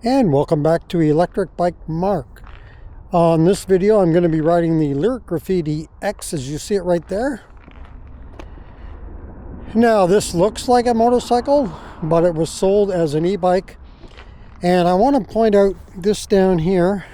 And welcome back to Electric Bike Mark. On this video I'm going to be riding the Lyric Graffiti X, as you see it right there. Now this looks like a motorcycle, but it was sold as an e-bike. And I want to point out this down here,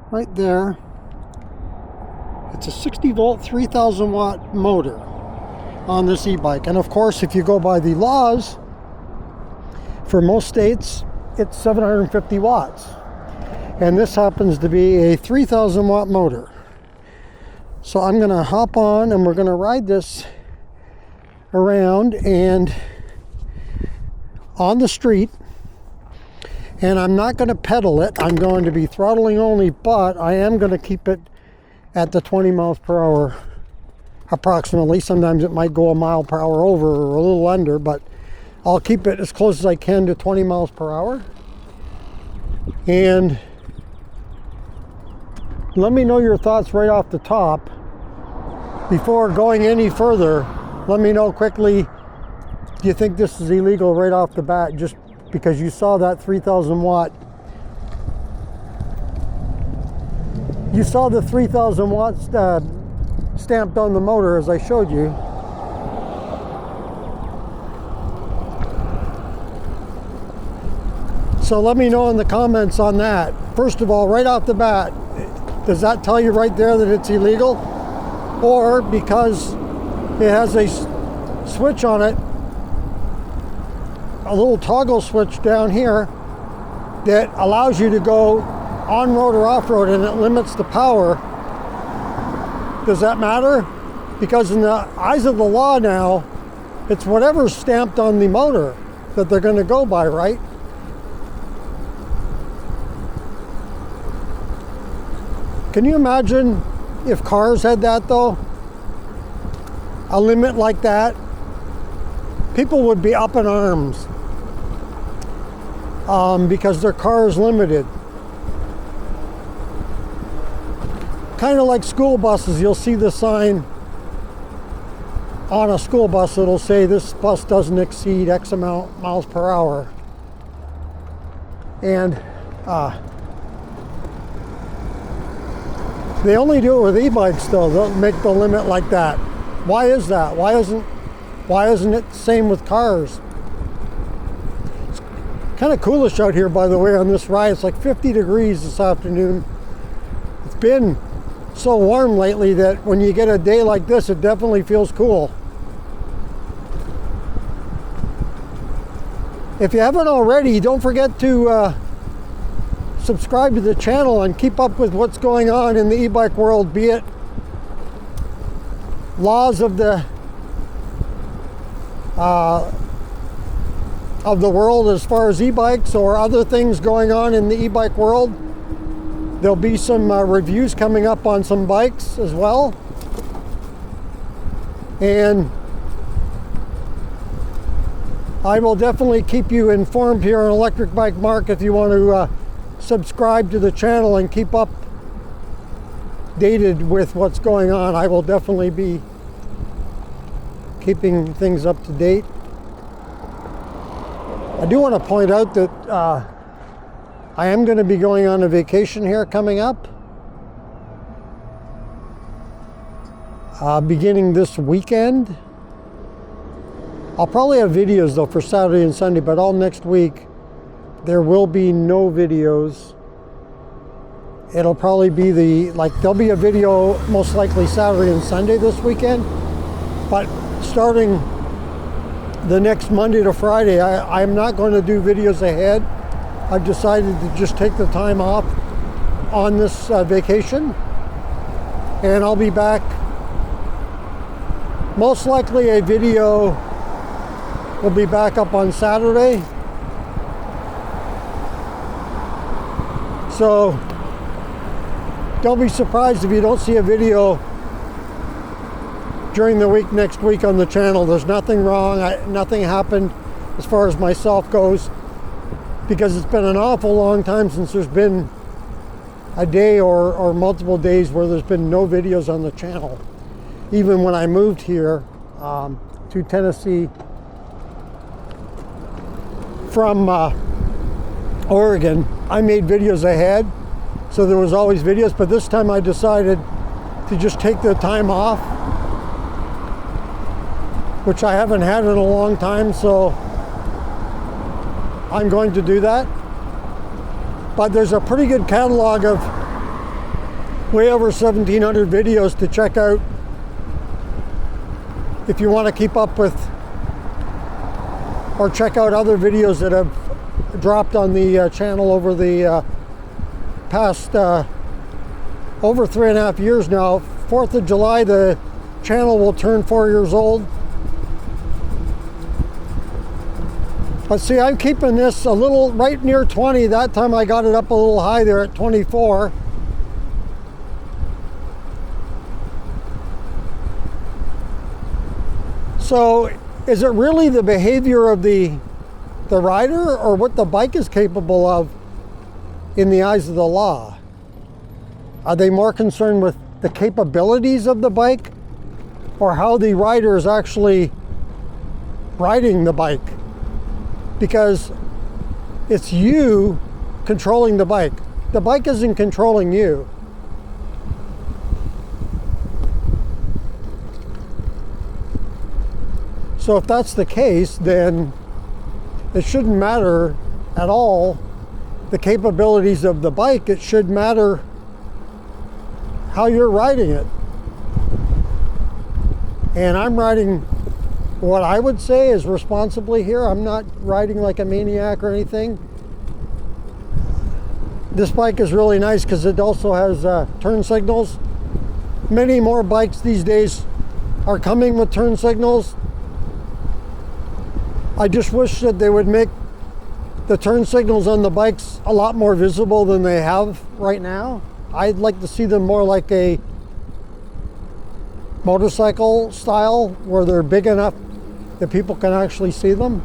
right there. It's a 60 volt 3000 watt motor on this e-bike, and of course if you go by the laws for most states it's 750 watts, and this happens to be a 3000 watt motor. So I'm gonna hop on and we're gonna ride this around and on the street, and I'm not going to pedal it. I'm going to be throttling only, but I am going to keep it at the 20 miles per hour approximately. Sometimes it might go a mile per hour over or a little under, but I'll keep it as close as I can to 20 miles per hour. And let me know your thoughts right off the top. Before going any further, let me know quickly, do you think this is illegal right off the bat, just because you saw that 3000 watt? You saw the 3000 watts stamped on the motor as I showed you. So let me know in the comments on that. First of all, right off the bat, does that tell you right there that it's illegal? Or because it has a switch on it, a little toggle switch down here that allows you to go on-road or off-road, and it limits the power. Does that matter? Because in the eyes of the law now, it's whatever's stamped on the motor that they're going to go by, right? Can you imagine if cars had that though? A limit like that? People would be up in arms because their car is limited. Kind of like school buses, you'll see the sign on a school bus that'll say this bus doesn't exceed X amount miles per hour. And they only do it with e-bikes though. They'll make the limit like that. Why is that? Why isn't it the same with cars? It's kind of coolish out here, by the way, on this ride. It's like 50 degrees this afternoon. It's been so warm lately that when you get a day like this, it definitely feels cool. If you haven't already, don't forget to subscribe to the channel and keep up with what's going on in the e-bike world, be it laws of the world as far as e-bikes or other things going on in the e-bike world. There'll be some reviews coming up on some bikes as well. And I will definitely keep you informed here on Electric Bike Mark. If you want to subscribe to the channel and keep updated with what's going on, I will definitely be keeping things up to date. I do want to point out that I am going to be going on a vacation here coming up, beginning this weekend. I'll probably have videos though for Saturday and Sunday, but all next week there will be no videos. It'll probably be there'll be a video most likely Saturday and Sunday this weekend, but starting the next Monday to Friday, I'm not going to do videos ahead. I've decided to just take the time off on this vacation, and I'll be back. Most likely a video will be back up on Saturday. So don't be surprised if you don't see a video during the week next week on the channel. There's nothing wrong. Nothing happened as far as myself goes, because it's been an awful long time since there's been a day or multiple days where there's been no videos on the channel. Even when I moved here to Tennessee from Oregon, I made videos ahead, so there was always videos, but this time I decided to just take the time off, which I haven't had in a long time, so I'm going to do that. But there's a pretty good catalog of way over 1,700 videos to check out if you want to keep up with or check out other videos that have dropped on the channel over the past over 3.5 years now. 4th of July, the channel will turn 4 years old. But see, I'm keeping this a little right near 20. That time I got it up a little high there at 24. So is it really the behavior of the rider or what the bike is capable of in the eyes of the law? Are they more concerned with the capabilities of the bike or how the rider is actually riding the bike? Because it's you controlling the bike. The bike isn't controlling you. So if that's the case, then it shouldn't matter at all the capabilities of the bike. It should matter how you're riding it. And I'm riding what I would say is responsibly here. I'm not riding like a maniac or anything. This bike is really nice because it also has turn signals. Many more bikes these days are coming with turn signals. I just wish that they would make the turn signals on the bikes a lot more visible than they have right now. I'd like to see them more like a motorcycle style, where they're big enough that people can actually see them.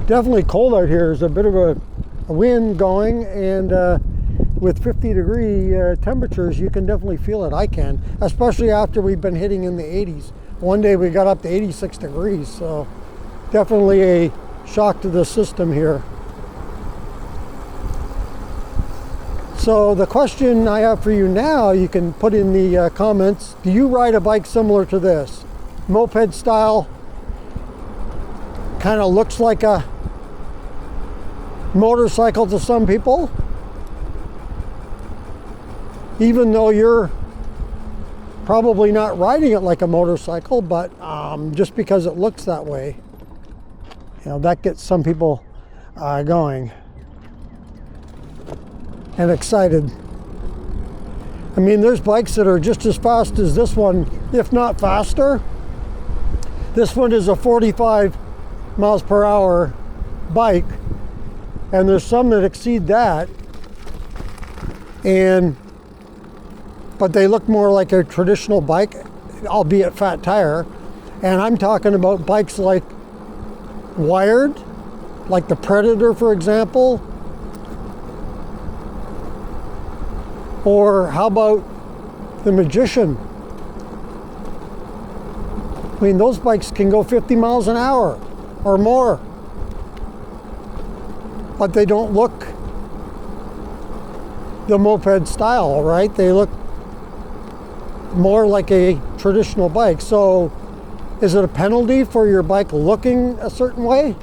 Definitely cold out here. There's a bit of a wind going, and with 50-degree temperatures, you can definitely feel it. I can, especially after we've been hitting in the 80s. One day we got up to 86 degrees, so definitely a shock to the system here. So the question I have for you now, you can put in the comments. Do you ride a bike similar to this? Moped style, kind of looks like a motorcycle to some people, even though you're probably not riding it like a motorcycle, but just because it looks that way, you know, that gets some people going and excited. I mean, there's bikes that are just as fast as this one, if not faster. This one is a 45 miles per hour bike, and there's some that exceed that, but they look more like a traditional bike, albeit fat tire. And I'm talking about bikes like Wired, like the Predator, for example. Or how about the Magician? I mean, those bikes can go 50 miles an hour or more, but they don't look the moped style, right? They look more like a traditional bike. So is it a penalty for your bike looking a certain way?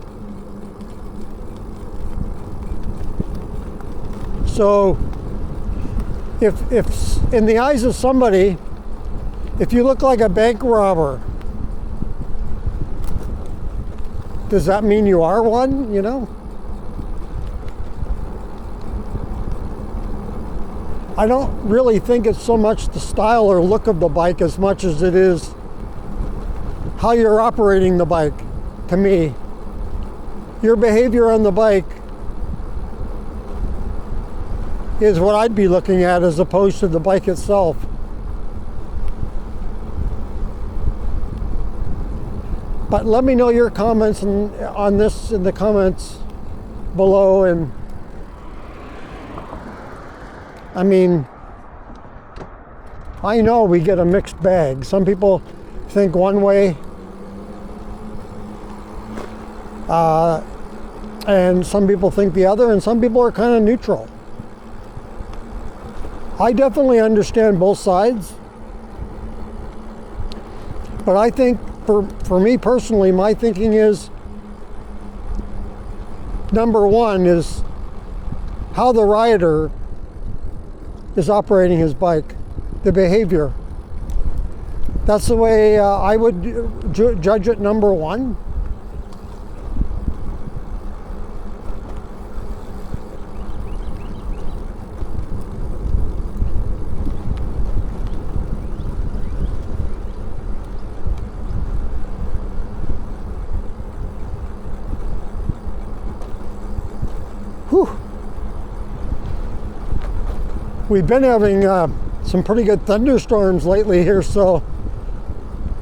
So if in the eyes of somebody, if you look like a bank robber, does that mean you are one, you know? I don't really think it's so much the style or look of the bike as much as it is how you're operating the bike, to me. Your behavior on the bike is what I'd be looking at as opposed to the bike itself. But let me know your comments on this in the comments below. And I mean, I know we get a mixed bag. Some people think one way, And some people think the other, and some people are kind of neutral. I definitely understand both sides. But I think for me personally, my thinking is, number one is how the rider is operating his bike, the behavior. That's the way I would judge it, number one. Whew. We've been having some pretty good thunderstorms lately here, so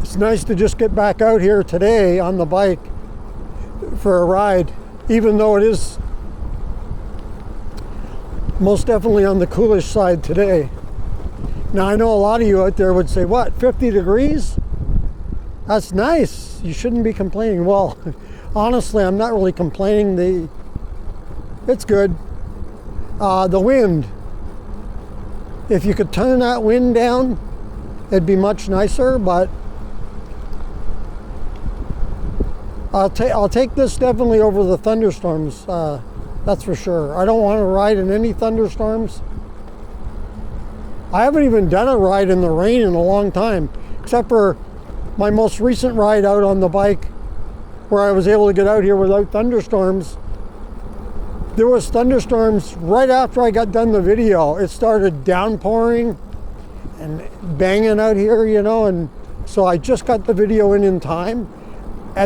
it's nice to just get back out here today on the bike for a ride, even though it is most definitely on the coolish side today. Now I know a lot of you out there would say, what, 50 degrees? That's nice. You shouldn't be complaining. Well, honestly, I'm not really complaining. It's good. The wind. If you could turn that wind down, it'd be much nicer, but I'll take this definitely over the thunderstorms. That's for sure. I don't want to ride in any thunderstorms. I haven't even done a ride in the rain in a long time, except for my most recent ride out on the bike where I was able to get out here without thunderstorms. There was thunderstorms right after I got done the video. It started downpouring and banging out here, you know, and so I just got the video in time.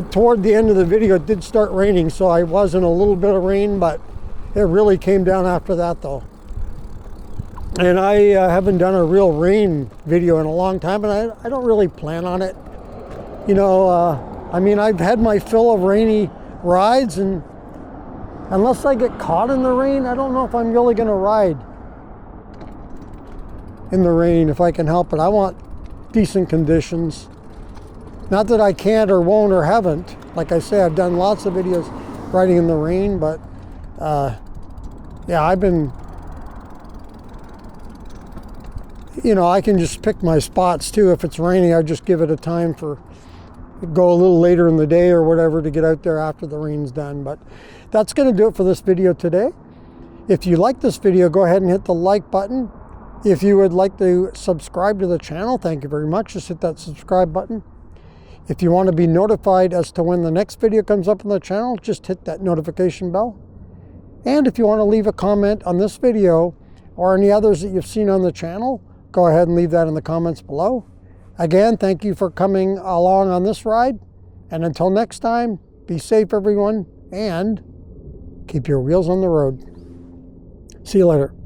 Toward the end of the video, it did start raining, so I was in a little bit of rain, but it really came down after that, though. And I haven't done a real rain video in a long time, and I don't really plan on it. You know, I mean, I've had my fill of rainy rides, and unless I get caught in the rain, I don't know if I'm really going to ride in the rain if I can help it. I want decent conditions. Not that I can't or won't or haven't. Like I say, I've done lots of videos riding in the rain, but yeah, I've been, you know, I can just pick my spots too. If it's raining, I just give it a time go a little later in the day or whatever to get out there after the rain's done. But that's going to do it for this video today. If you like this video, go ahead and hit the like button. If you would like to subscribe to the channel, thank you very much. Just hit that subscribe button. If you want to be notified as to when the next video comes up on the channel, just hit that notification bell. And if you want to leave a comment on this video or any others that you've seen on the channel, go ahead and leave that in the comments below. Again, thank you for coming along on this ride. And until next time, be safe, everyone, and keep your wheels on the road. See you later.